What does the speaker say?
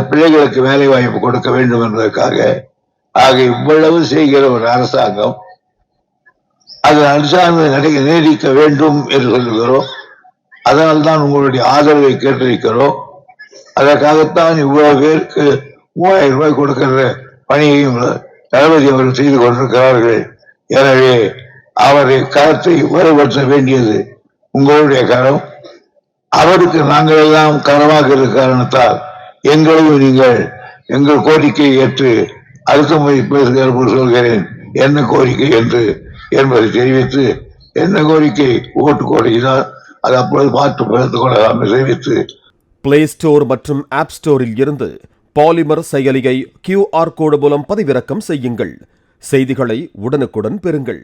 பிள்ளைகளுக்கு வேலை வாய்ப்பு கொடுக்க வேண்டும் என்பதற்காக ஆக இவ்வளவு செய்கிற ஒரு அரசாங்கம் அது அரசாங்கம் நீடிக்க வேண்டும் என்று சொல்லுகிறோம். அதனால்தான் உங்களுடைய ஆதரவை கேட்டிருக்கிறோம். அதற்காகத்தான் இவ்வளவு பேருக்கு 3000 ரூபாய் கொடுக்கிற பணியையும் தளபதி அவர்கள் செய்து கொண்டிருக்கிறார்கள். எனவே அவரை கரத்தை வலுப்படுத்த வேண்டியது உங்களுடைய கரம். அவருக்கு நாங்கள் எல்லாம் கரமாக இருக்கிற காரணத்தால் எங்களையும் நீங்கள் எங்கள் கோரிக்கையை ஏற்று அடுத்த முறை பேசுகிற போது சொல்கிறேன் என்ன கோரிக்கை என்று என்பதை தெரிவித்து, என்ன கோரிக்கை ஓட்டு கோரிக்கைதான் அது அப்பொழுது பார்த்து பகிர்ந்து கொள்ளலாம் தெரிவித்து, பிளே ஸ்டோர் மற்றும் ஆப் ஸ்டோரில் இருந்து பாலிமர் செயலியை QR கோடு மூலம் பதிவிறக்கம் செய்யுங்கள். செய்திகளை உடனுக்குடன் பெறுங்கள்.